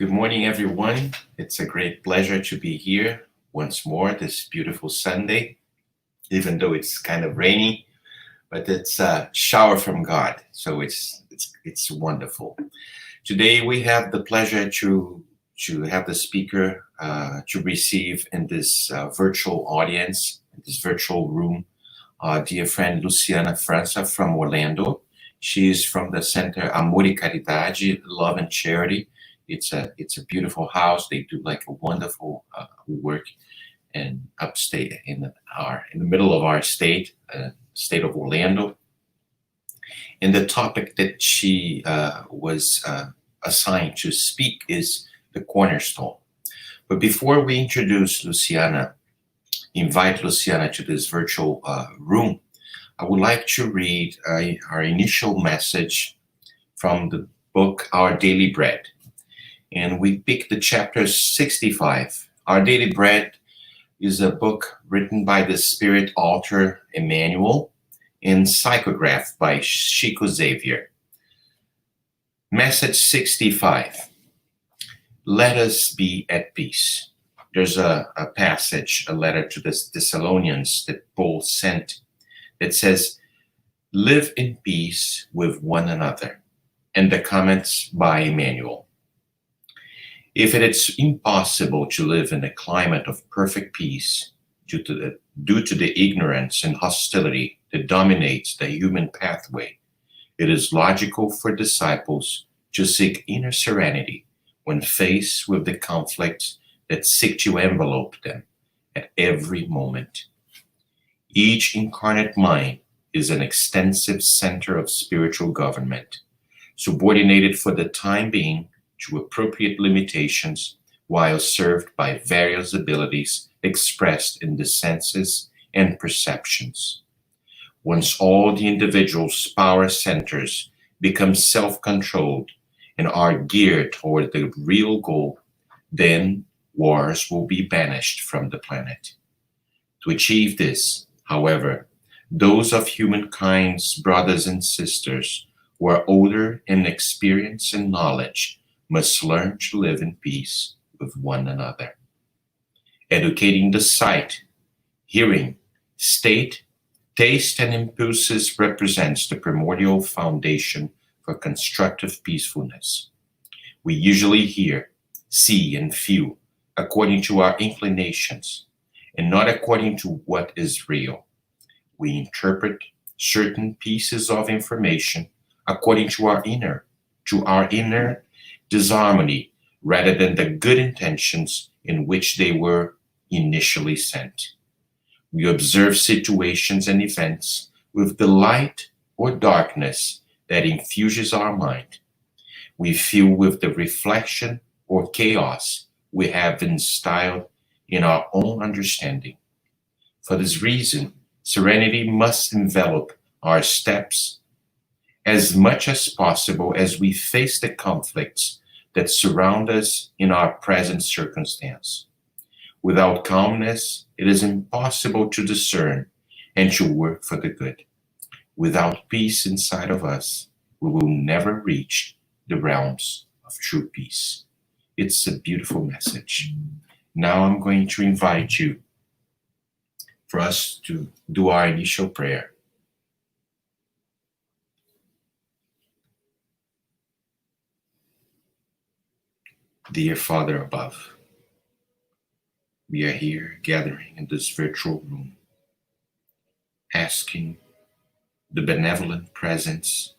Good morning, everyone. It's a great pleasure to be here once more this beautiful Sunday, even though it's kind of rainy, but it's a shower from God, so it's wonderful. Today we have the pleasure to have the speaker to receive in this virtual audience, in this virtual room, dear friend Luciana França from Orlando. She is from the Center Amor y Caridade, Love and Charity. It's a beautiful house. They do like a wonderful work in upstate, in the middle of our state, state of Orlando. And the topic that she was assigned to speak is the Cornerstone. But before we introduce Luciana, invite Luciana to this virtual room, I would like to read our initial message from the book Our Daily Bread. And we picked the chapter 65. Our Daily Bread is a book written by the Spirit author Emmanuel and psychographed by Chico Xavier. Message 65. Let us be at peace. There's a passage, a letter to the Thessalonians that Paul sent that says, live in peace with one another. And the comments by Emmanuel. If it is impossible to live in a climate of perfect peace due to the ignorance and hostility that dominates the human pathway, it is logical for disciples to seek inner serenity when faced with the conflicts that seek to envelope them at every moment. Each incarnate mind is an extensive center of spiritual government, subordinated for the time being to appropriate limitations while served by various abilities expressed in the senses and perceptions. Once all the individual's power centers become self-controlled and are geared toward the real goal, then wars will be banished from the planet. To achieve this, however, those of humankind's brothers and sisters who are older in experience and knowledge must learn to live in peace with one another. Educating the sight, hearing, taste, and impulses represents the primordial foundation for constructive peacefulness. We usually hear, see, and feel according to our inclinations, and not according to what is real. We interpret certain pieces of information according to our inner disharmony rather than the good intentions in which they were initially sent. We observe situations and events with the light or darkness that infuses our mind. We feel with the reflection or chaos we have instilled in our own understanding. For this reason, serenity must envelop our steps as much as possible as we face the conflicts that surround us in our present circumstance. Without calmness, it is impossible to discern and to work for the good. Without peace inside of us, we will never reach the realms of true peace. It's a beautiful message. Now I'm going to invite you for us to do our initial prayer. Dear Father above, we are here gathering in this virtual room, asking the benevolent presence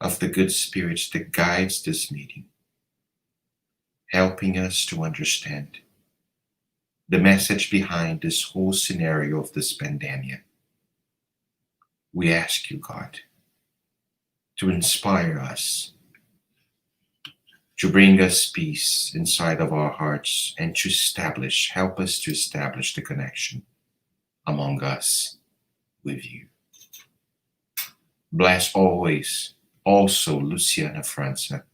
of the good spirits that guides this meeting, helping us to understand the message behind this whole scenario of this pandemic. We ask you, God, to inspire us, to bring us peace inside of our hearts, and to help us to establish the connection among us with you. Bless always also Luciana França,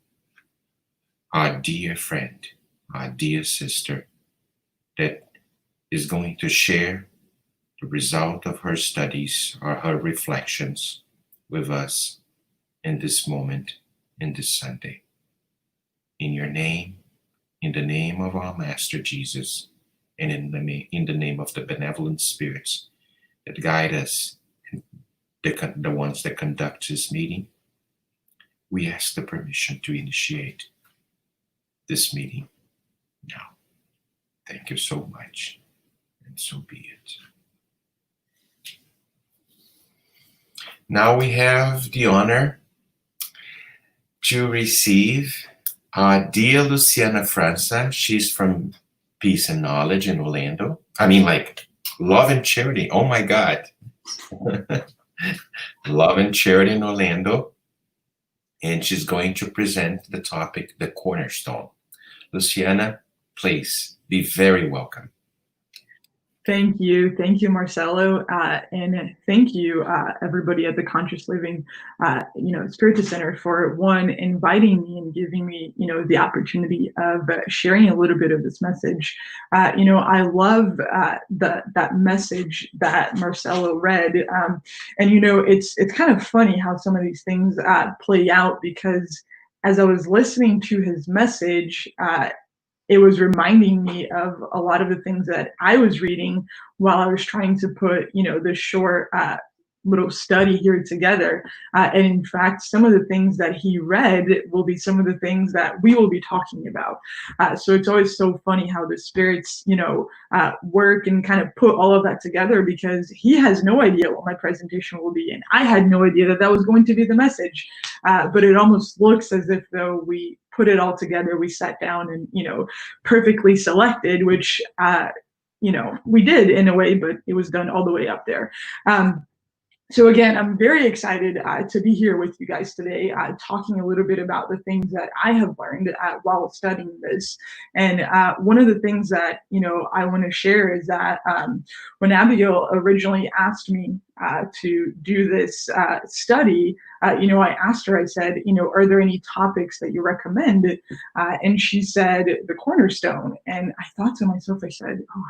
our dear friend, our dear sister, that is going to share the result of her studies or her reflections with us in this moment, in this Sunday. In your name, in the name of our Master Jesus, and in the name of the benevolent spirits that guide us, and the ones that conduct this meeting, we ask the permission to initiate this meeting now. Thank you so much, and so be it. Now we have the honor to receive dear Luciana França. She's from Peace and Knowledge in Orlando. I mean, like, Love and Charity. Oh my God. Love and Charity in Orlando. And she's going to present the topic, the Cornerstone. Luciana, please be very welcome. Thank you, Marcelo, and thank you, everybody at the Conscious Living, Spiritual Center for inviting me and giving me, the opportunity of sharing a little bit of this message. I love that message that Marcelo read, and it's kind of funny how some of these things play out, because as I was listening to his message, it was reminding me of a lot of the things that I was reading while I was trying to put, this short little study here together. And in fact, some of the things that he read will be some of the things that we will be talking about. So it's always so funny how the spirits, work and kind of put all of that together, because he has no idea what my presentation will be. And I had no idea that was going to be the message. But it almost looks as if though we put it all together, we sat down and, perfectly selected, which, we did in a way, but it was done all the way up there. So again, I'm very excited to be here with you guys today, talking a little bit about the things that I have learned while studying this. And one of the things that, I want to share is that when Abigail originally asked me to do this study, I asked her, I said, are there any topics that you recommend? And she said, the Cornerstone. And I thought to myself, I said, oh,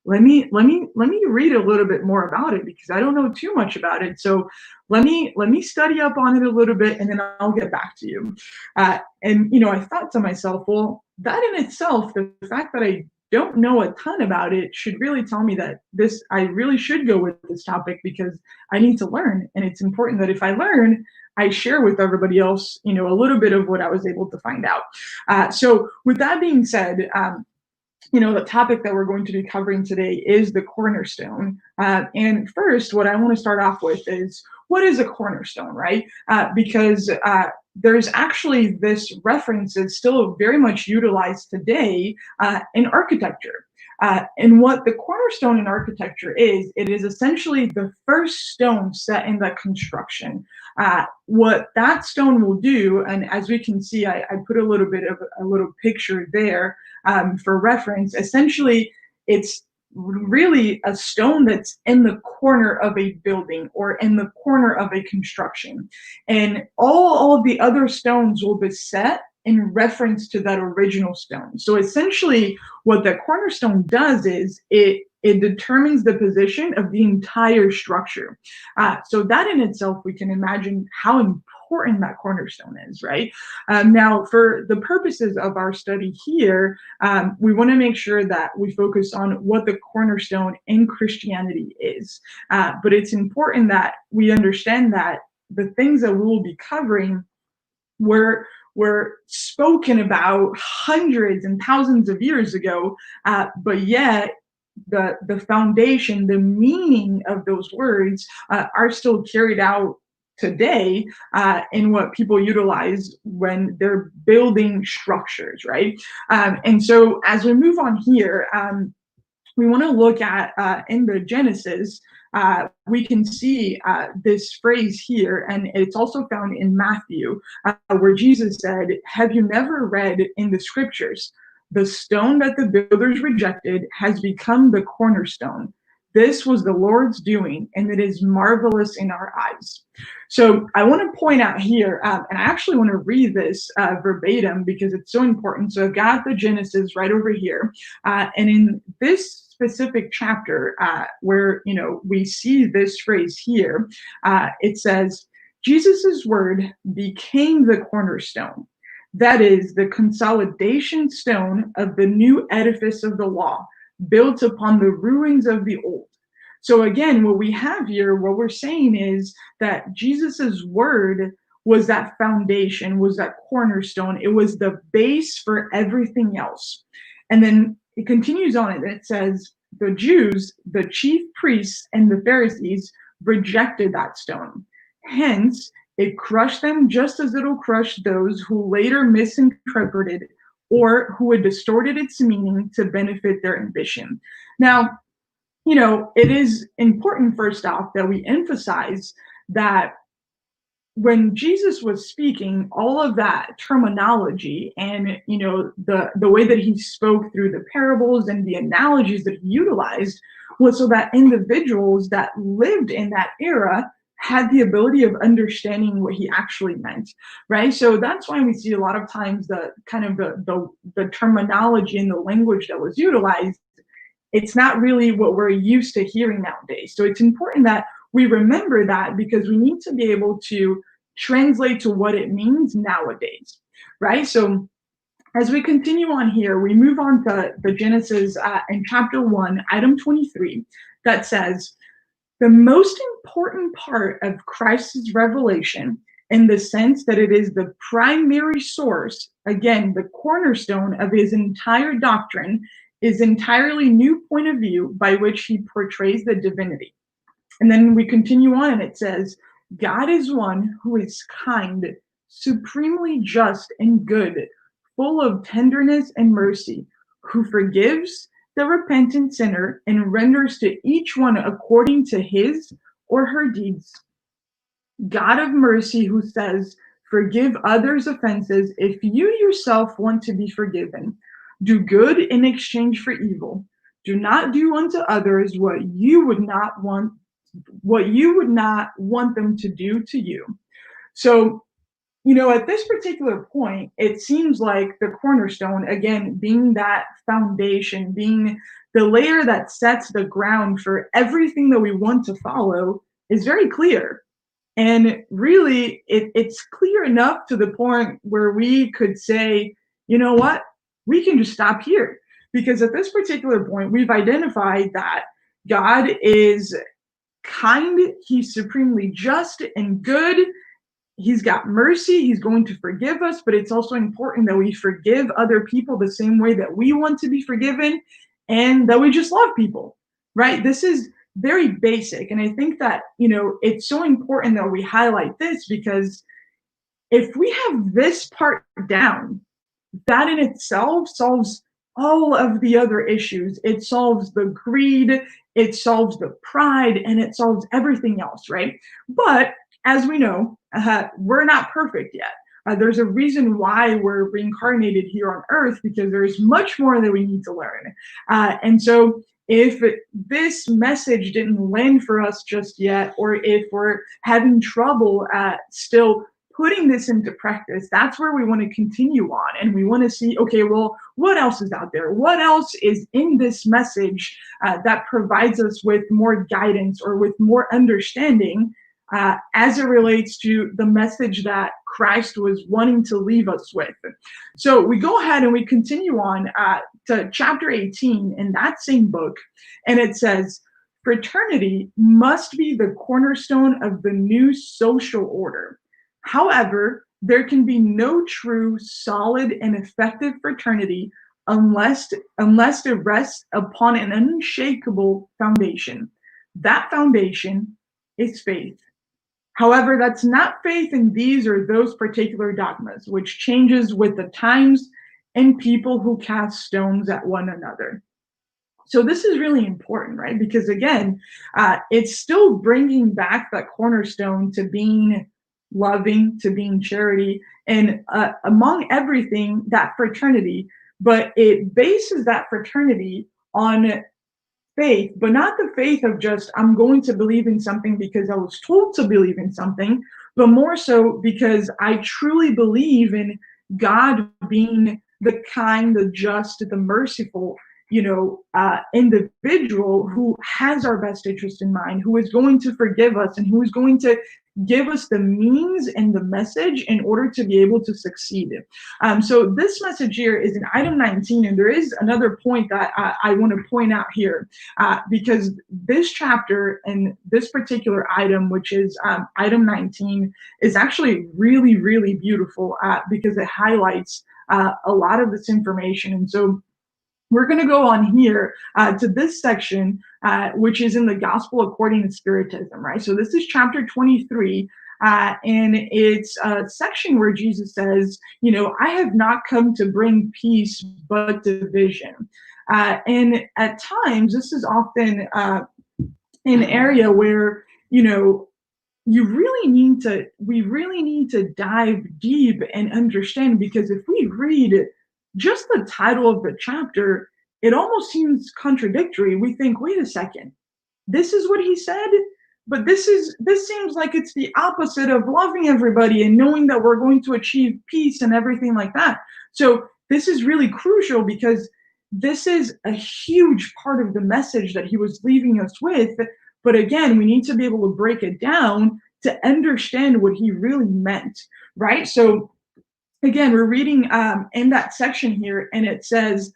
let me read a little bit more about it, because I don't know too much about it. So let me study up on it a little bit, and then I'll get back to you. And I thought to myself, well, that in itself, the fact that I don't know a ton about it should really tell me that I really should go with this topic, because I need to learn. And it's important that if I learn, I share with everybody else, a little bit of what I was able to find out. So with that being said, the topic that we're going to be covering today is the cornerstone. And first, what I want to start off with is, what is a cornerstone, right? Because there's actually this reference is still very much utilized today in architecture. And what the cornerstone in architecture is, it is essentially the first stone set in the construction. What that stone will do, and as we can see, I put a little bit of a little picture there for reference. Essentially, it's really a stone that's in the corner of a building or in the corner of a construction. And all of the other stones will be set in reference to that original stone. So essentially what the cornerstone does is it determines the position of the entire structure. So that in itself, we can imagine how important that cornerstone is, right? Now, for the purposes of our study here, we want to make sure that we focus on what the cornerstone in Christianity is. But it's important that we understand that the things that we will be covering were spoken about hundreds and thousands of years ago, but yet the foundation, the meaning of those words are still carried out today in what people utilize when they're building structures, right? And so as we move on here, we want to look at in the Genesis, we can see this phrase here, and it's also found in Matthew, where Jesus said, "Have you never read in the scriptures, the stone that the builders rejected has become the cornerstone? This was the Lord's doing, and it is marvelous in our eyes." So I want to point out here, and I actually want to read this verbatim because it's so important. So I've got the Genesis right over here, and in this specific chapter where we see this phrase here, it says, "Jesus's word became the cornerstone. That is the consolidation stone of the new edifice of the law, built upon the ruins of the old. So again, what we have here, what we're saying is that Jesus's word was that foundation, was that cornerstone. It was the base for everything else. And then it continues on, and it says, the Jews, the chief priests, and the Pharisees rejected that stone. Hence, it crushed them just as it'll crush those who later misinterpreted or who had distorted its meaning to benefit their ambition. Now, it is important, first off, that we emphasize that when Jesus was speaking, all of that terminology and the way that he spoke through the parables and the analogies that he utilized was so that individuals that lived in that era had the ability of understanding what he actually meant, right? So that's why we see a lot of times the kind of the terminology and the language that was utilized, it's not really what we're used to hearing nowadays. So it's important that we remember that, because we need to be able to translate to what it means nowadays, right? So as we continue on here, we move on to the Genesis in chapter 1, item 23, that says, the most important part of Christ's revelation, in the sense that it is the primary source, again, the cornerstone of his entire doctrine, is entirely new point of view by which he portrays the divinity. And then we continue on, and it says, God is one who is kind, supremely just and good, full of tenderness and mercy, who forgives the repentant sinner and renders to each one according to his or her deeds. God of mercy, who says, forgive others' offenses if you yourself want to be forgiven. Do good in exchange for evil. Do not do unto others what you would not want them to do to you. So, at this particular point, it seems like the cornerstone, again, being that foundation, being the layer that sets the ground for everything that we want to follow, is very clear. And really, it's clear enough to the point where we could say, you know what, we can just stop here. Because at this particular point, we've identified that God is kind, he's supremely just and good. He's got mercy, he's going to forgive us, but it's also important that we forgive other people the same way that we want to be forgiven, and that we just love people, right? This is very basic. And I think that, it's so important that we highlight this, because if we have this part down, that in itself solves all of the other issues. It solves the greed, it solves the pride, and it solves everything else, right? But as we know, we're not perfect yet. There's a reason why we're reincarnated here on Earth, because there's much more that we need to learn. And so if this message didn't land for us just yet, or if we're having trouble still putting this into practice, that's where we want to continue on. And we want to see, okay, well, what else is out there? What else is in this message that provides us with more guidance or with more understanding as it relates to the message that Christ was wanting to leave us with. So we go ahead and we continue on to chapter 18 in that same book, and it says, fraternity must be the cornerstone of the new social order. However, there can be no true, solid, and effective fraternity unless it rests upon an unshakable foundation. That foundation is faith. However, that's not faith in these or those particular dogmas, which changes with the times and people who cast stones at one another. So this is really important, right? Because again, it's still bringing back that cornerstone to being loving, to being charity, and among everything, that fraternity. But it bases that fraternity on faith, but not the faith of just, I'm going to believe in something because I was told to believe in something, but more so because I truly believe in God being the kind, the just, the merciful, individual who has our best interest in mind, who is going to forgive us and who is going to give us the means and the message in order to be able to succeed. So this message here is in item 19, and there is another point that I want to point out here, because this chapter and this particular item, which is item 19, is actually really, really beautiful because it highlights a lot of this information. And so we're going to go on here to this section, which is in the Gospel according to Spiritism, right? So this is chapter 23, and it's a section where Jesus says, I have not come to bring peace, but division. And at times, this is often an area where, we really need to dive deep and understand, because if we read just the title of the chapter, it almost seems contradictory. We think, wait a second, this is what he said, but this seems like it's the opposite of loving everybody and knowing that we're going to achieve peace and everything like that. So this is really crucial, because this is a huge part of the message that he was leaving us with. But again, we need to be able to break it down to understand what he really meant, right? So again, we're reading in that section here, and it says,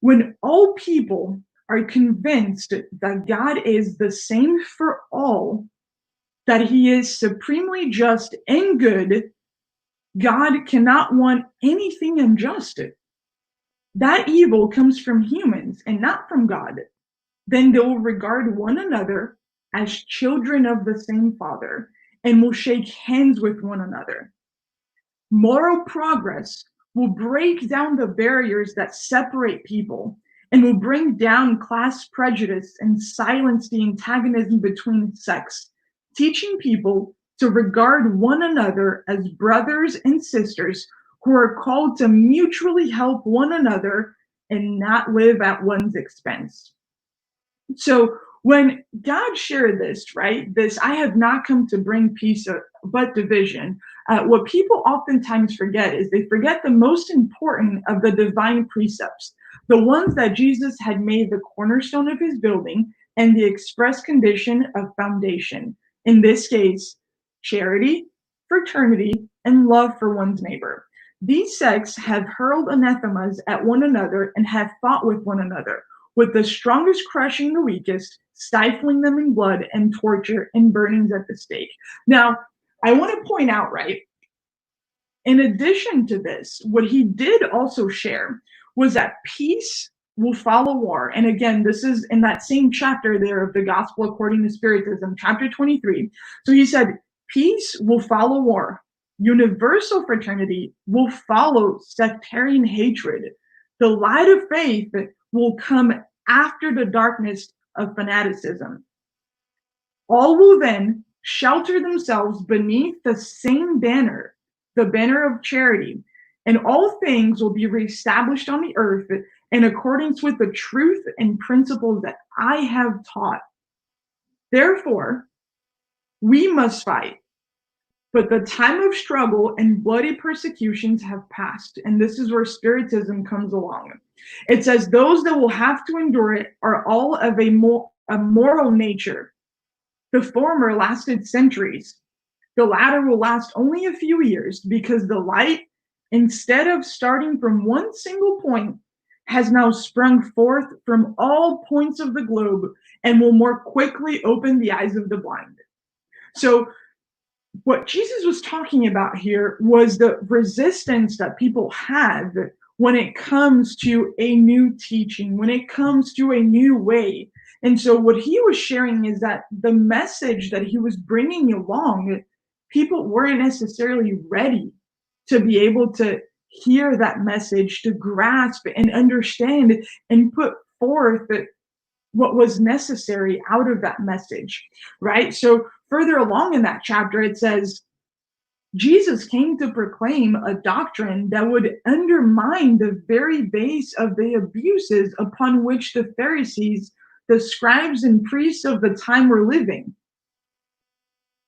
when all people are convinced that God is the same for all, that he is supremely just and good, God cannot want anything unjust. That evil comes from humans and not from God. Then they will regard one another as children of the same Father and will shake hands with one another. Moral progress will break down the barriers that separate people and will bring down class prejudice and silence the antagonism between sects, teaching people to regard one another as brothers and sisters who are called to mutually help one another and not live at one's expense. So when God shared this, right, this, I have not come to bring peace but division, what people oftentimes forget is they forget the most important of the divine precepts, the ones that Jesus had made the cornerstone of his building and the express condition of foundation. In this case, charity, fraternity, and love for one's neighbor. These sects have hurled anathemas at one another and have fought with one another, with the strongest crushing the weakest, stifling them in blood and torture and burnings at the stake. Now, I want to point out, right, in addition to this, what he did also share was that peace will follow war. And again, this is in that same chapter there of the Gospel according to Spiritism, chapter 23. So he said, peace will follow war. Universal fraternity will follow sectarian hatred. The light of faith will come after the darkness of fanaticism. All will then shelter themselves beneath the same banner, the banner of charity, and all things will be reestablished on the earth in accordance with the truth and principles that I have taught. Therefore, we must fight. But the time of struggle and bloody persecutions have passed, and this is where Spiritism comes along. It says those that will have to endure it are all of a moral nature. The former lasted centuries. The latter will last only a few years, because the light, instead of starting from one single point, has now sprung forth from all points of the globe and will more quickly open the eyes of the blind. So what Jesus was talking about here was the resistance that people have when it comes to a new teaching, when it comes to a new way. And so what he was sharing is that the message that he was bringing along, people weren't necessarily ready to be able to hear that message, to grasp and understand and put forth what was necessary out of that message, right? So further along in that chapter, it says, Jesus came to proclaim a doctrine that would undermine the very base of the abuses upon which the Pharisees, the scribes and priests of the time were living.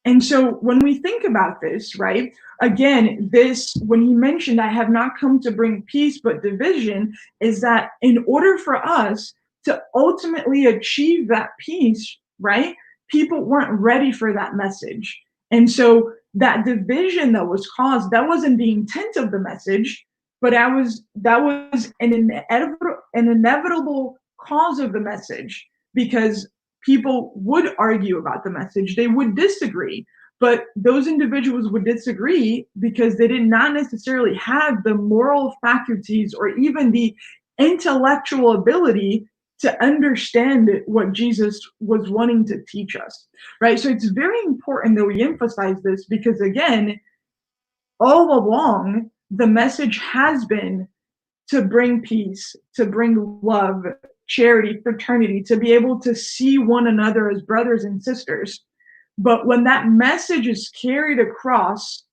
And so when we think about this, right, again, this, when he mentioned, I have not come to bring peace but division, is that in order for us to ultimately achieve that peace, right, people weren't ready for that message. And so that division that was caused, that wasn't the intent of the message, but that was an inevitable cause of the message, because people would argue about the message. They would disagree, but those individuals would disagree because they did not necessarily have the moral faculties or even the intellectual ability to understand what Jesus was wanting to teach us, right? So it's very important that we emphasize this, because again, all along, the message has been to bring peace, to bring love, charity, fraternity, to be able to see one another as brothers and sisters. But when that message is carried across,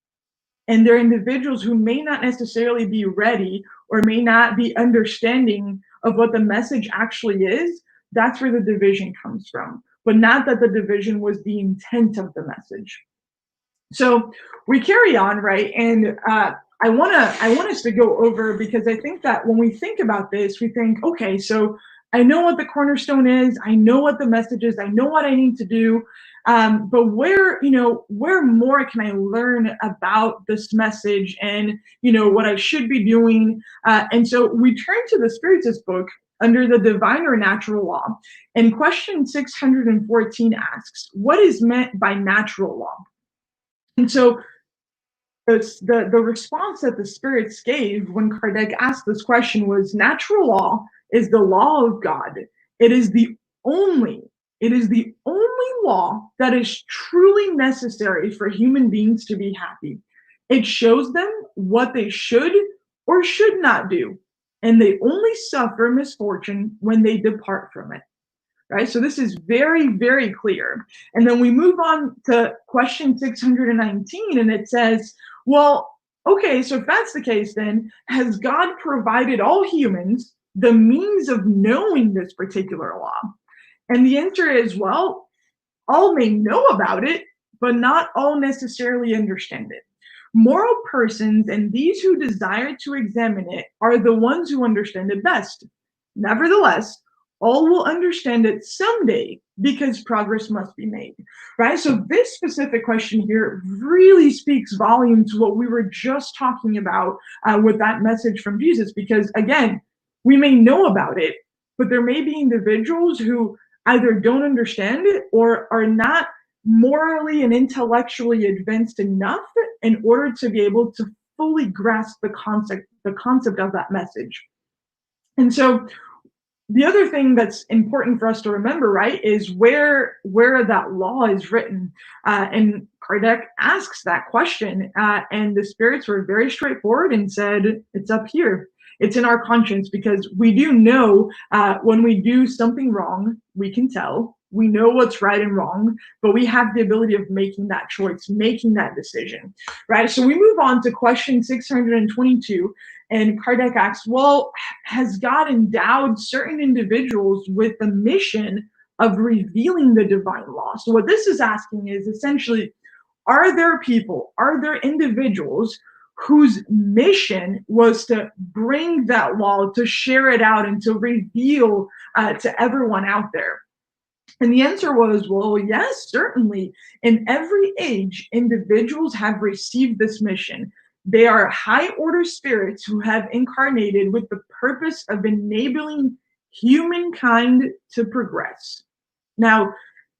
and there are individuals who may not necessarily be ready or may not be understanding of what the message actually is, that's where the division comes from. But not that the division was the intent of the message. So we carry on, right? And I want us to go over, because I think that when we think about this, we think, okay, so I know what the cornerstone is, I know what the message is, I know what I need to do, but where more can I learn about this message, and what I should be doing? And so we turn to the Spiritus book under the divine or natural law, and question 614 asks, what is meant by natural law? And so the response that the spirits gave when Kardec asked this question was, natural law is the law of God. It is the only, it is the only law that is truly necessary for human beings to be happy. It shows them what they should or should not do, and they only suffer misfortune when they depart from it. Right? So this is very, very clear. And then we move on to question 619, and it says, well, okay, so if that's the case, then has God provided all humans the means of knowing this particular law? And the answer is, well, all may know about it, but not all necessarily understand it. Moral persons and these who desire to examine it are the ones who understand it best. Nevertheless, all will understand it someday, because progress must be made, right? So this specific question here really speaks volume to what we were just talking about with that message from Jesus, because again, we may know about it, but there may be individuals who either don't understand it or are not morally and intellectually advanced enough in order to be able to fully grasp the concept of that message. And so the other thing that's important for us to remember, right, is where that law is written. And Kardec asks that question, and the spirits were very straightforward and said, it's up here. It's in our conscience, because we do know when we do something wrong, we can tell. We know what's right and wrong, but we have the ability of making that choice, making that decision, right? So we move on to question 622, and Kardec asks, well, has God endowed certain individuals with the mission of revealing the divine law? So what this is asking is essentially, are there people, are there individuals whose mission was to bring that law, to share it out, and to reveal to everyone out there? And the answer was, well, yes, certainly. In every age, individuals have received this mission. They are high order spirits who have incarnated with the purpose of enabling humankind to progress. Now,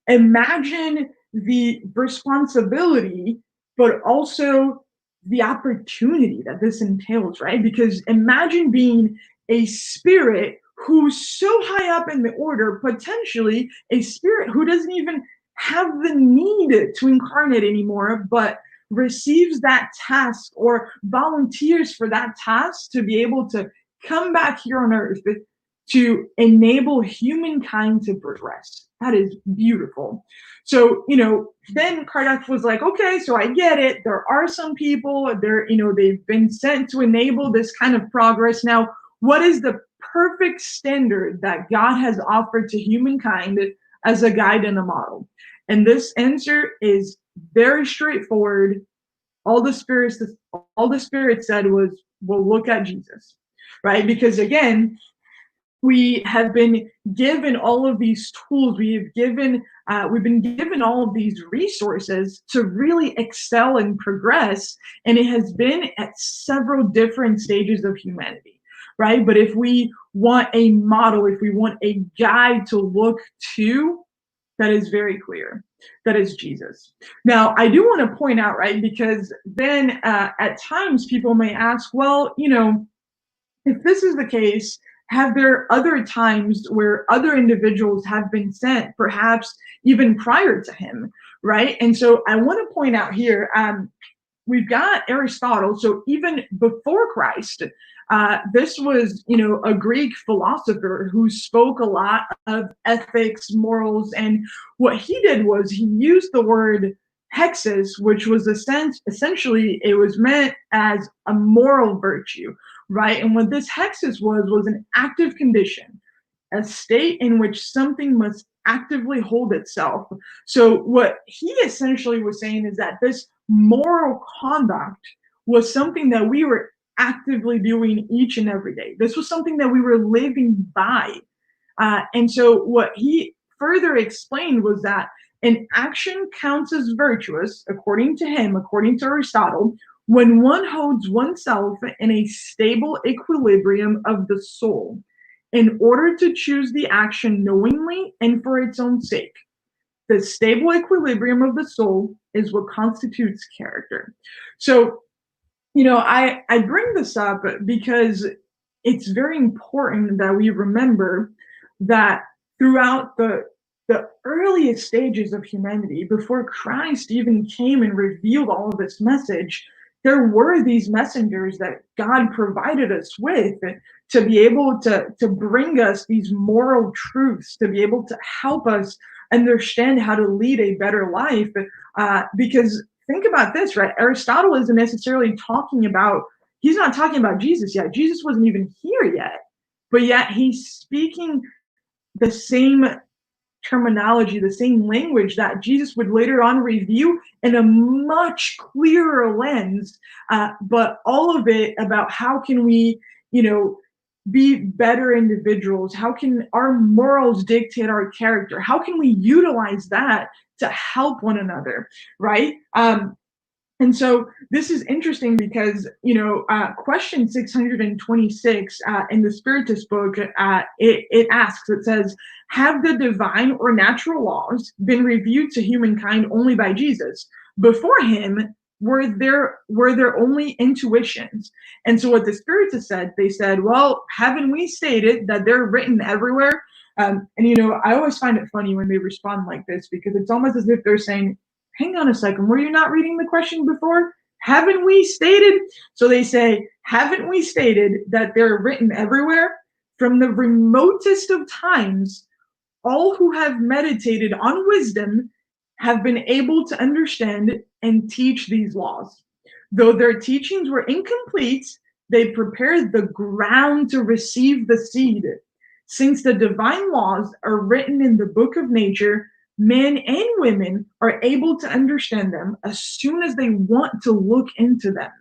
imagine the responsibility, but also the opportunity that this entails, right? Because imagine being a spirit who's so high up in the order, potentially a spirit who doesn't even have the need to incarnate anymore, but receives that task or volunteers for that task to be able to come back here on earth to enable humankind to progress. That is beautiful. So, then Kardec was like, okay, so I get it. There are some people, they've been sent to enable this kind of progress. Now, what is the perfect standard that God has offered to humankind as a guide and a model? And this answer is very straightforward. All the Spirit said was, well, look at Jesus, right? Because again, we have been given all of these tools. We've been given all of these resources to really excel and progress, and it has been at several different stages of humanity, right? But if we want a model, if we want a guide to look to, that is very clear. That is Jesus. Now, I do want to point out, right, because then at times people may ask, well, if this is the case, have there other times where other individuals have been sent, perhaps even prior to him, right? And so I want to point out here, we've got Aristotle. So even before Christ, this was, a Greek philosopher who spoke a lot of ethics, morals, and what he did was he used the word hexis, which was essentially it was meant as a moral virtue, right? And what this hexis was an active condition, a state in which something must actively hold itself. So what he essentially was saying is that this moral conduct was something that we were actively doing each and every day. This was something that we were living by. And so what he further explained was that an action counts as virtuous, according to him, according to Aristotle, when one holds oneself in a stable equilibrium of the soul in order to choose the action knowingly and for its own sake. The stable equilibrium of the soul is what constitutes character. So, I bring this up because it's very important that we remember that throughout the earliest stages of humanity, before Christ even came and revealed all of this message, there were these messengers that God provided us with to be able to bring us these moral truths, to be able to help us understand how to lead a better life. Because think about this, right? Aristotle isn't necessarily he's not talking about Jesus yet. Jesus wasn't even here yet, but yet he's speaking the same terminology, the same language that Jesus would later on review in a much clearer lens, but all of it about how can we, be better individuals? How can our morals dictate our character? How can we utilize that to help one another, right? And so this is interesting because, question 626 in the Spiritus book, it asks, it says, have the divine or natural laws been revealed to humankind only by Jesus? Before him, were there only intuitions? And so what the Spiritus said, they said, well, haven't we stated that they're written everywhere? I always find it funny when they respond like this, because it's almost as if they're saying, hang on a second, were you not reading the question before? Haven't we stated? So they say, haven't we stated that they're written everywhere? From the remotest of times, all who have meditated on wisdom have been able to understand and teach these laws. Though their teachings were incomplete, they prepared the ground to receive the seed. Since the divine laws are written in the book of nature, men and women are able to understand them as soon as they want to look into them.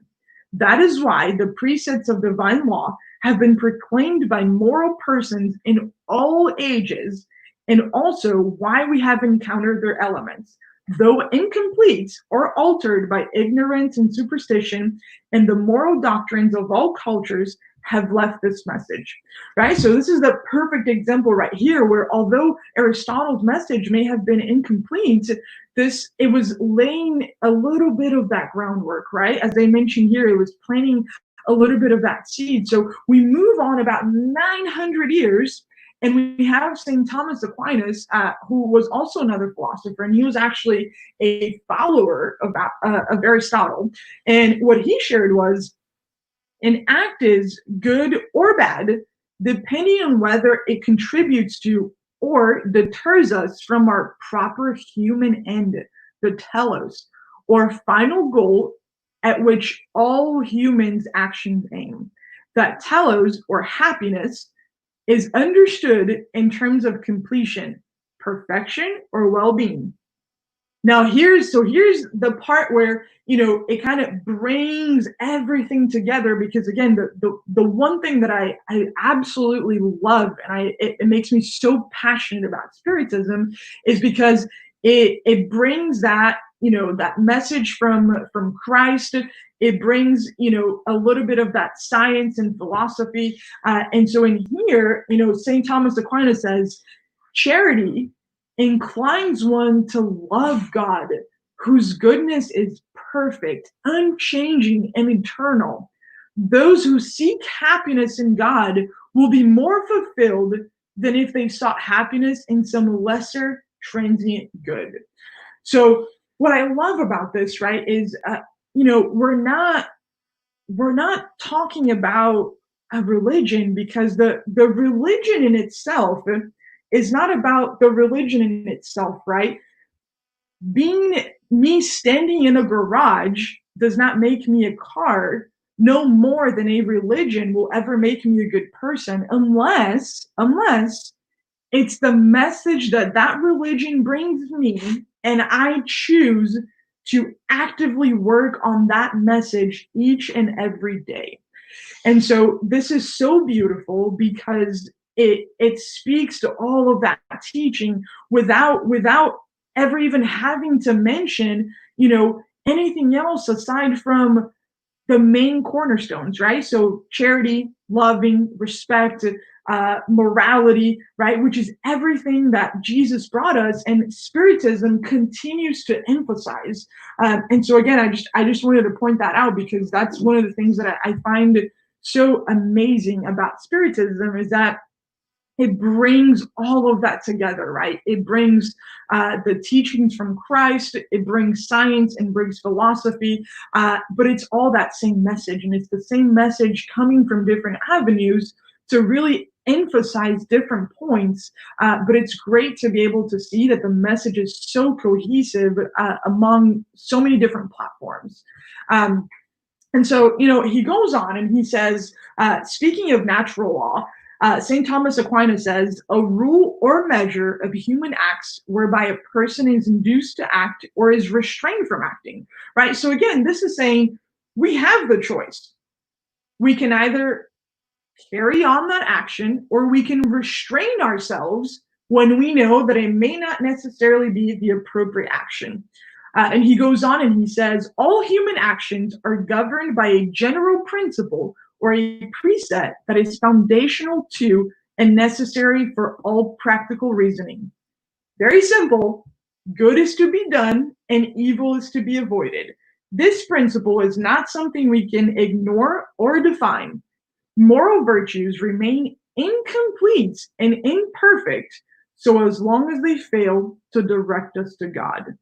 That is why the precepts of divine law have been proclaimed by moral persons in all ages, and also why we have encountered their elements, though incomplete or altered by ignorance and superstition, and the moral doctrines of all cultures have left this message, right? So this is the perfect example right here, where although Aristotle's message may have been incomplete, it was laying a little bit of that groundwork, right? As they mentioned here, it was planting a little bit of that seed. So we move on about 900 years, and we have St. Thomas Aquinas, who was also another philosopher, and he was actually a follower of Aristotle. And what he shared was, an act is good or bad, depending on whether it contributes to or deters us from our proper human end, the telos, or final goal at which all humans' actions aim. That telos, or happiness, is understood in terms of completion, perfection, or well-being. Now here's the part where it kind of brings everything together, because again, the one thing that I absolutely love, and it makes me so passionate about spiritism, is because it brings that that message from Christ. It brings a little bit of that science and philosophy, and so in here, St. Thomas Aquinas says charity inclines one to love God, whose goodness is perfect, unchanging, and eternal. Those who seek happiness in God will be more fulfilled than if they sought happiness in some lesser transient good. So, what I love about this, right, is we're not talking about a religion, because the religion in itself is not about the religion in itself, right? Being me standing in a garage does not make me a car, no more than a religion will ever make me a good person, unless it's the message that that religion brings me, and I choose to actively work on that message each and every day. And so this is so beautiful, because it speaks to all of that teaching without ever even having to mention anything else aside from the main cornerstones, right? So charity, loving, respect, morality, right? Which is everything that Jesus brought us, and Spiritism continues to emphasize. And so again, I just wanted to point that out, because that's one of the things that I find so amazing about Spiritism, is that it brings all of that together, right? It brings the teachings from Christ, it brings science and brings philosophy, but it's all that same message, and it's the same message coming from different avenues to really emphasize different points. But it's great to be able to see that the message is so cohesive among so many different platforms. Um, and so, he goes on and he says, speaking of natural law, St. Thomas Aquinas says, a rule or measure of human acts whereby a person is induced to act or is restrained from acting, right? So, again, this is saying we have the choice. We can either carry on that action, or we can restrain ourselves when we know that it may not necessarily be the appropriate action. And he goes on and he says, all human actions are governed by a general principle or a preset that is foundational to and necessary for all practical reasoning. Very simple. Good is to be done and evil is to be avoided. This principle is not something we can ignore or define. Moral virtues remain incomplete and imperfect so as long as they fail to direct us to God,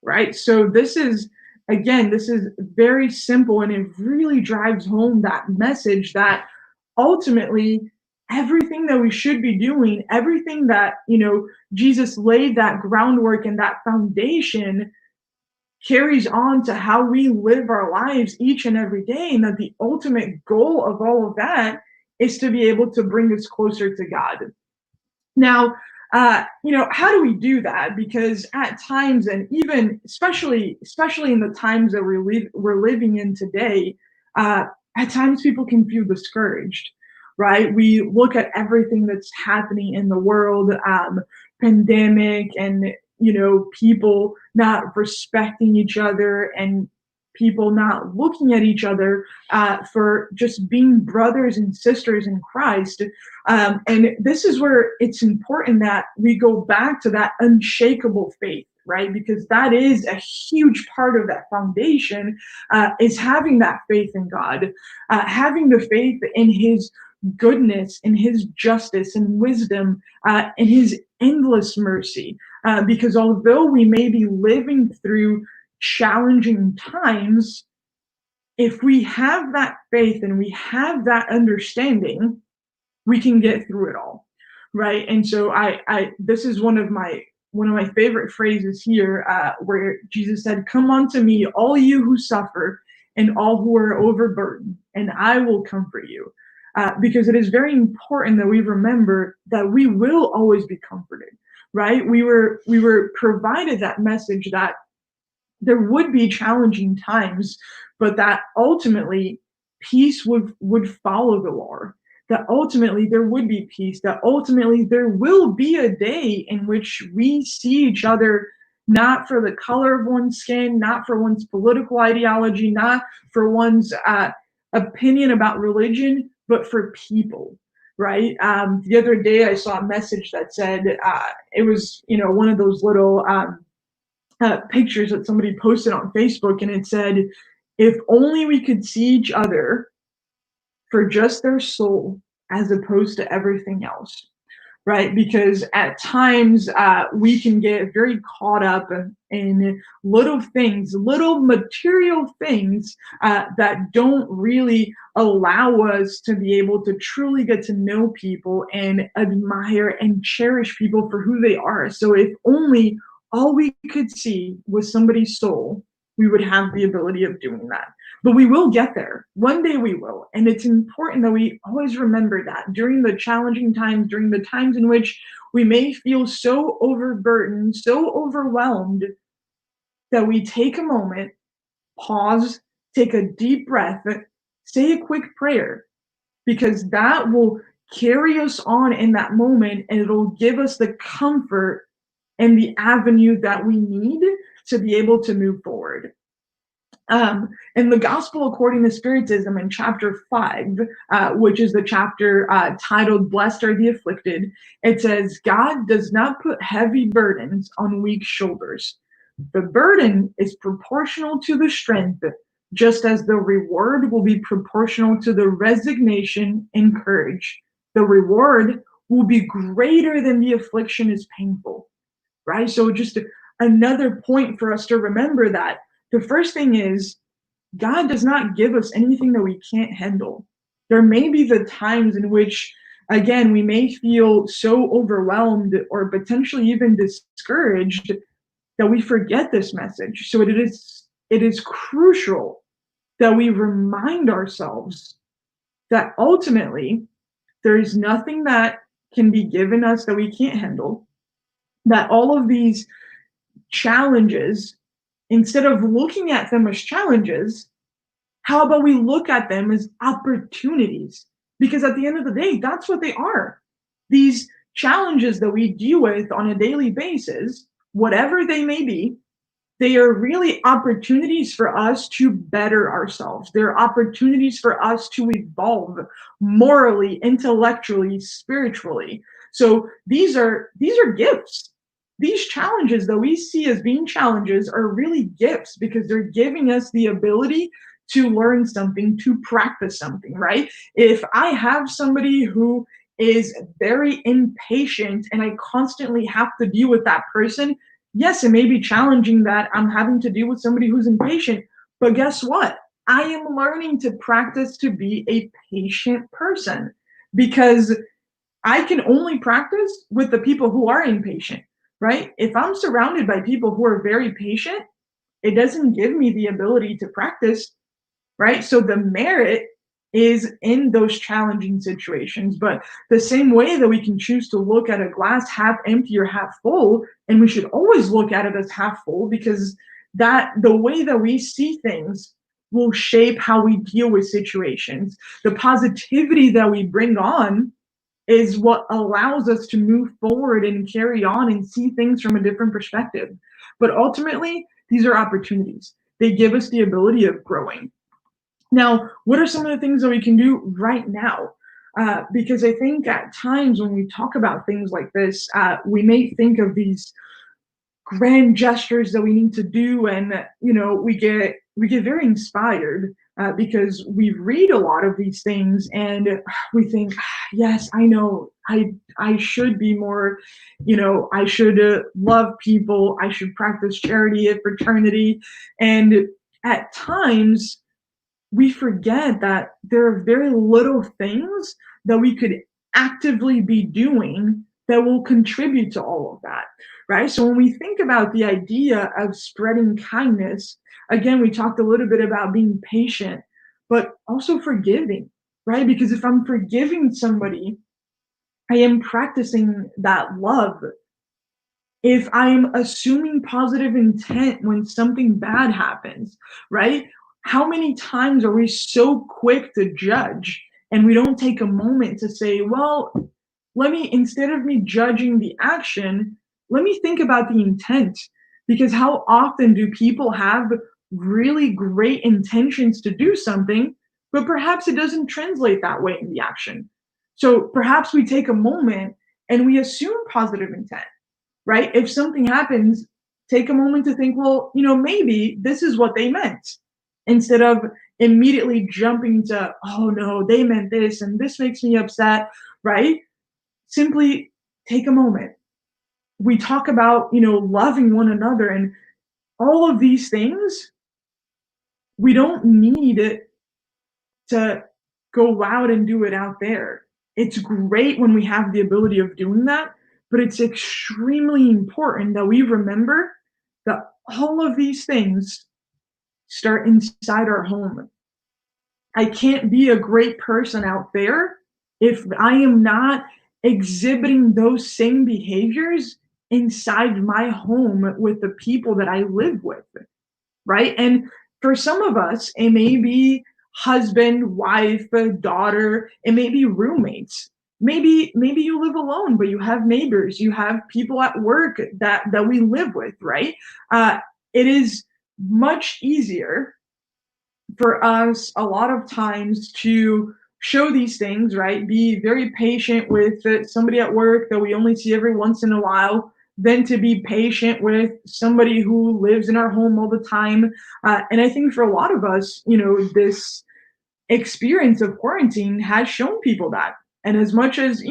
right? So this is very simple, and it really drives home that message that ultimately everything that we should be doing, everything that, Jesus laid that groundwork and that foundation, carries on to how we live our lives each and every day, and that the ultimate goal of all of that is to be able to bring us closer to God. Now, how do we do that? Because at times, and even especially in the times that we're living in today, uh, at times people can feel discouraged, right? We look at everything that's happening in the world, pandemic, and people not respecting each other, and people not looking at each other for just being brothers and sisters in Christ. And this is where it's important that we go back to that unshakable faith, right? Because that is a huge part of that foundation, is having that faith in God, having the faith in His goodness, in His justice and wisdom, in His endless mercy. Because although we may be living through challenging times, if we have that faith and we have that understanding, we can get through it all, right? And so I this is one of my favorite phrases here, where Jesus said, come unto me, all you who suffer and all who are overburdened, and I will comfort you. Because it is very important that we remember that we will always be comforted. right? We were provided that message that there would be challenging times, but that ultimately peace would follow the war. That ultimately there would be peace. That ultimately there will be a day in which we see each other not for the color of one's skin, not for one's political ideology, not for one's opinion about religion, but for people. Right. The other day I saw a message that said it was, one of those little pictures that somebody posted on Facebook, and it said, if only we could see each other for just their soul as opposed to everything else, right? Because at times we can get very caught up in little things, little material things that don't really allow us to be able to truly get to know people and admire and cherish people for who they are. So if only all we could see was somebody's soul, we would have the ability of doing that. But we will get there. One day we will. And it's important that we always remember that during the challenging times, during the times in which we may feel so overburdened, so overwhelmed, that we take a moment, pause, take a deep breath, say a quick prayer, because that will carry us on in that moment and it'll give us the comfort and the avenue that we need to be able to move forward. In the Gospel according to Spiritism, in chapter 5, which is the chapter titled Blessed Are the Afflicted, it says, God does not put heavy burdens on weak shoulders. The burden is proportional to the strength, just as the reward will be proportional to the resignation and courage. The reward will be greater than the affliction is painful, right? So just another point for us to remember that the first thing is God does not give us anything that we can't handle. There may be the times in which, again, we may feel so overwhelmed or potentially even discouraged that we forget this message. So it is crucial that we remind ourselves that ultimately there is nothing that can be given us that we can't handle, that all of these challenges, instead of looking at them as challenges, how about we look at them as opportunities? Because at the end of the day, that's what they are. These challenges that we deal with on a daily basis, whatever they may be, they are really opportunities for us to better ourselves. They're opportunities for us to evolve morally, intellectually, spiritually. So these are gifts. These challenges that we see as being challenges are really gifts because they're giving us the ability to learn something, to practice something, right? If I have somebody who is very impatient and I constantly have to deal with that person, yes, it may be challenging that I'm having to deal with somebody who's impatient, but guess what? I am learning to practice to be a patient person because I can only practice with the people who are impatient, right? If I'm surrounded by people who are very patient, it doesn't give me the ability to practice, right? So the merit is in those challenging situations. But the same way that we can choose to look at a glass half empty or half full, and we should always look at it as half full because that the way that we see things will shape how we deal with situations. The positivity that we bring on is what allows us to move forward and carry on and see things from a different perspective. But ultimately, these are opportunities. They give us the ability of growing. Now, what are some of the things that we can do right now? Because I think at times when we talk about things like this, we may think of these grand gestures that we need to do, and we get very inspired because we read a lot of these things, and we think, yes, I know, I should be more, I should love people, I should practice charity at fraternity, and at times we forget that there are very little things that we could actively be doing that will contribute to all of that, right? So when we think about the idea of spreading kindness, again, we talked a little bit about being patient, but also forgiving, right? Because if I'm forgiving somebody, I am practicing that love. if I'm assuming positive intent when something bad happens, right? How many times are we so quick to judge and we don't take a moment to say, well, let me, instead of me judging the action, let me think about the intent. Because how often do people have really great intentions to do something, but perhaps it doesn't translate that way in the action? So perhaps we take a moment and we assume positive intent, right? If something happens, take a moment to think, well, maybe this is what they meant, instead of immediately jumping to, oh no, they meant this and this makes me upset, right? Simply take a moment. We talk about, loving one another and all of these things. We don't need it to go out and do it out there. It's great when we have the ability of doing that, but it's extremely important that we remember that all of these things start inside our home. I can't be a great person out there if I am not exhibiting those same behaviors inside my home with the people that I live with, right? And for some of us, it may be husband, wife, daughter, it may be roommates. Maybe you live alone, but you have neighbors, you have people at work that we live with, right? It is much easier for us a lot of times to show these things, right? Be very patient with somebody at work that we only see every once in a while, than to be patient with somebody who lives in our home all the time. And I think for a lot of us, this experience of quarantine has shown people that. And as much as,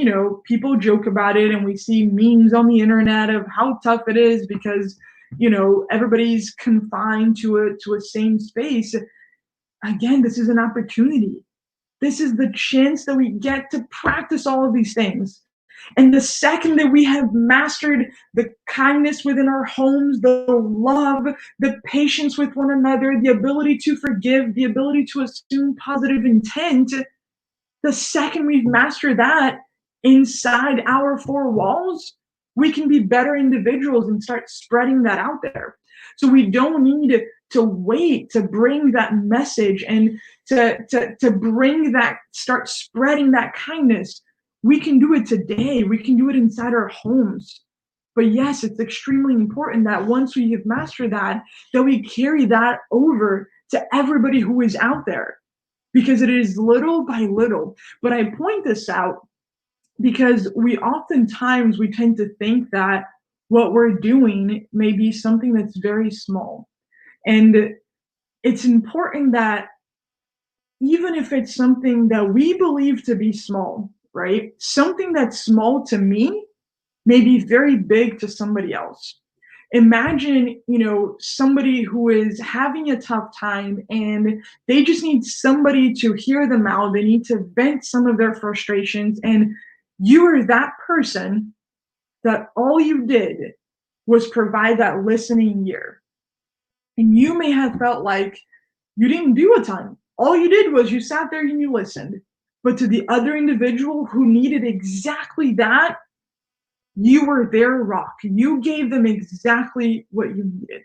people joke about it and we see memes on the internet of how tough it is because, everybody's confined to a same space. Again, this is an opportunity. This is the chance that we get to practice all of these things. And the second that we have mastered the kindness within our homes, the love, the patience with one another, the ability to forgive, the ability to assume positive intent, the second we've mastered that inside our four walls, we can be better individuals and start spreading that out there. So we don't need to wait to bring that message and to bring that, start spreading that kindness. We can do it today. We can do it inside our homes. But yes, it's extremely important that once we have mastered that, that we carry that over to everybody who is out there, because it is little by little. But I point this out because we tend to think that what we're doing may be something that's very small. And it's important that even if it's something that we believe to be small, right? Something that's small to me may be very big to somebody else. Imagine, somebody who is having a tough time and they just need somebody to hear them out. They need to vent some of their frustrations. And you are that person that all you did was provide that listening ear. And you may have felt like you didn't do a ton. All you did was you sat there and you listened. But to the other individual who needed exactly that, you were their rock. You gave them exactly what you needed,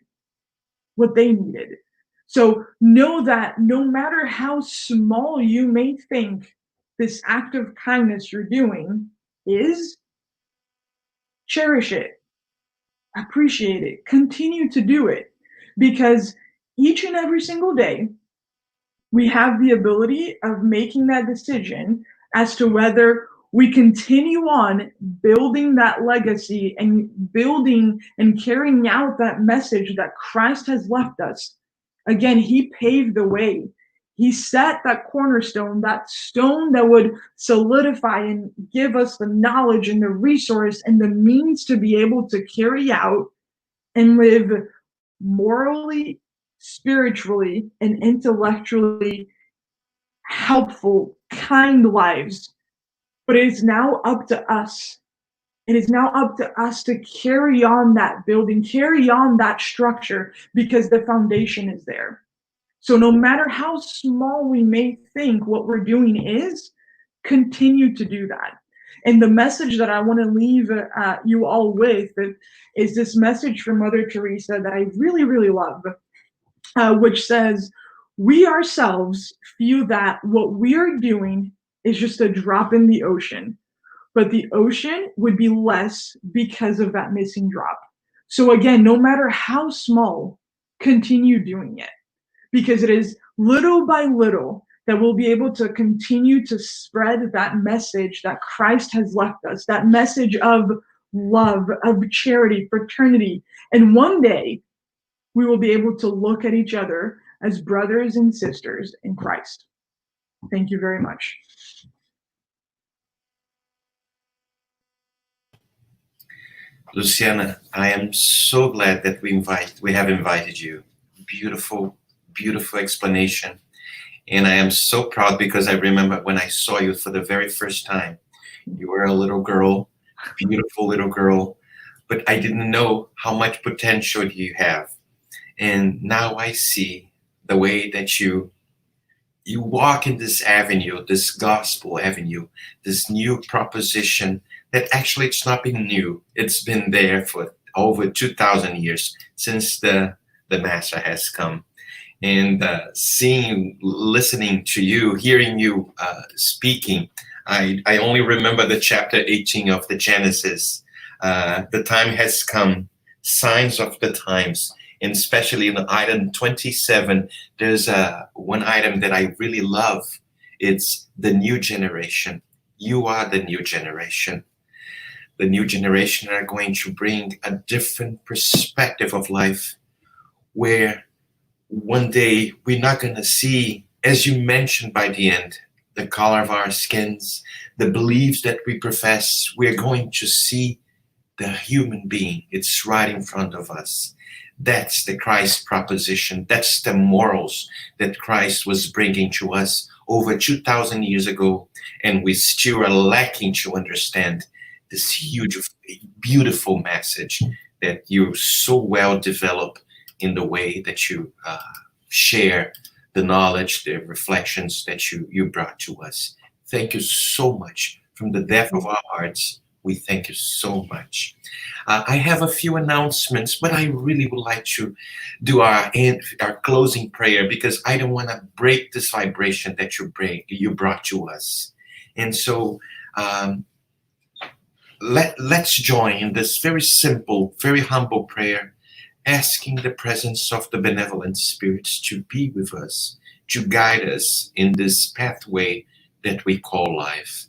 what they needed. So know that no matter how small you may think this act of kindness you're doing is, cherish it, appreciate it, continue to do it, because each and every single day we have the ability of making that decision as to whether we continue on building that legacy and building and carrying out that message that Christ has left us. Again, he paved the way. He set that cornerstone, that stone that would solidify and give us the knowledge and the resource and the means to be able to carry out and live morally, spiritually, and intellectually helpful, kind lives. But it is now up to us. It is now up to us to carry on that building, carry on that structure, because the foundation is there. So no matter how small we may think what we're doing is, continue to do that. And the message that I want to leave you all with is this message from Mother Teresa that I really, really love, which says, we ourselves feel that what we are doing is just a drop in the ocean, but the ocean would be less because of that missing drop. So again, no matter how small, continue doing it, because it is little by little that we'll be able to continue to spread that message that Christ has left us, that message of love, of charity, fraternity. And one day we will be able to look at each other as brothers and sisters in Christ. Thank you very much. Luciana, I am so glad that we have invited you. Beautiful, beautiful explanation. And I am so proud because I remember when I saw you for the very first time, you were a little girl, beautiful little girl, but I didn't know how much potential you have. And now I see the way that you walk in this avenue, this gospel avenue, this new proposition that actually it's not been new. It's been there for over 2,000 years since the Master has come. And seeing, listening to you, hearing you speaking, I only remember the chapter 18 of the Genesis. The time has come, signs of the times. And especially in item 27, there's one item that I really love. It's the new generation. You are the new generation. The new generation are going to bring a different perspective of life, where one day we're not going to see, as you mentioned by the end, the color of our skins, the beliefs that we profess. We're going to see the human being. It's right in front of us. That's the Christ proposition. That's the morals that Christ was bringing to us over 2,000 years ago. And we still are lacking to understand this huge, beautiful message that you so well develop in the way that you share the knowledge, the reflections that you brought to us. Thank you so much. From the depth of our hearts, we thank you so much. I have a few announcements, but I really would like to do our closing prayer, because I don't want to break this vibration that you brought to us. And so let's join in this very simple, very humble prayer, asking the presence of the benevolent spirits to be with us, to guide us in this pathway that we call life.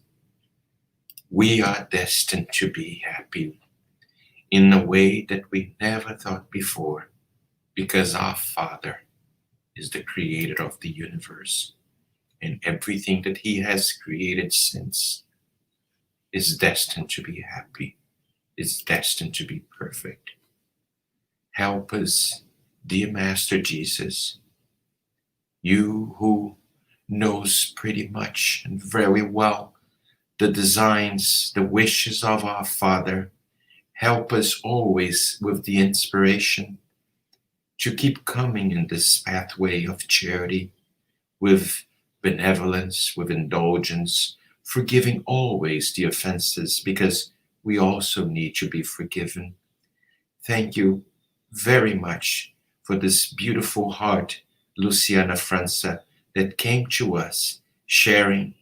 We are destined to be happy in a way that we never thought before, because our Father is the creator of the universe, and everything that he has created since is destined to be happy, is destined to be perfect. Help us, dear Master Jesus, you who knows pretty much and very well the designs, the wishes of our Father. Help us always with the inspiration to keep coming in this pathway of charity, with benevolence, with indulgence, forgiving always the offenses, because we also need to be forgiven. Thank you very much for this beautiful heart, Luciana França, that came to us sharing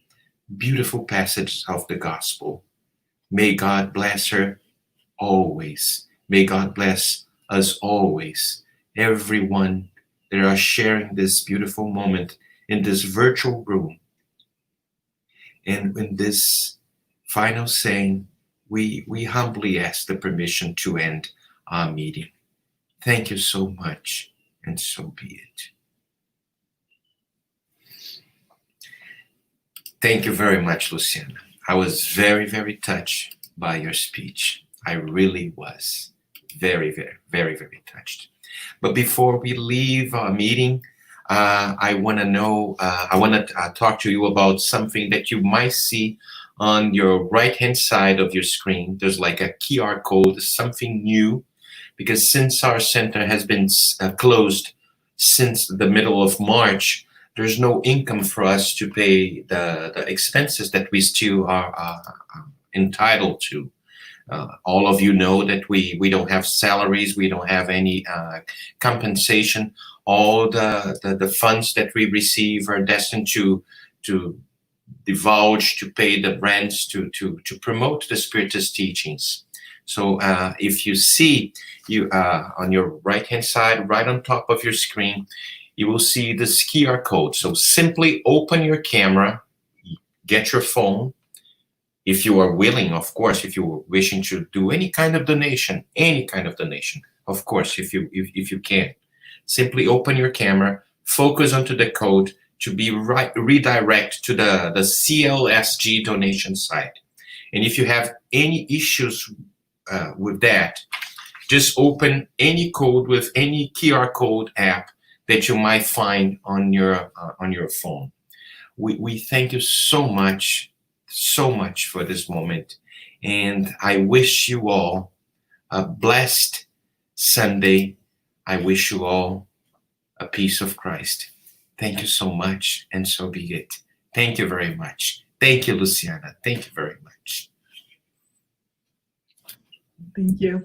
beautiful passages of the gospel. May God bless her always. May God bless us always. Everyone that are sharing this beautiful moment in this virtual room. And in this final saying, we humbly ask the permission to end our meeting. Thank you so much, and so be it. Thank you very much, Luciana. I was very, very touched by your speech. I really was very, very, very, very touched. But before we leave our meeting, I want to talk to you about something that you might see on your right-hand side of your screen. There's like a QR code, something new, because since our center has been closed since the middle of March, there's no income for us to pay the expenses that we still are entitled to. All of you know that we don't have salaries, we don't have any compensation. All the funds that we receive are destined to divulge, to pay the rents, to promote the Spiritist teachings. So if you see on your right-hand side, right on top of your screen, you will see this QR code. So simply open your camera, get your phone. If you are willing, of course, if you are wishing to do any kind of donation, of course, if you can, simply open your camera, focus onto the code to be redirect to the CLSG donation site. And if you have any issues with that, just open any code with any QR code app that you might find on your phone. We thank you so much for this moment, and I wish you all a blessed Sunday. I wish you all a peace of Christ. Thank you so much, and so be it. Thank you very much. Thank you, Luciana. Thank you very much. Thank you.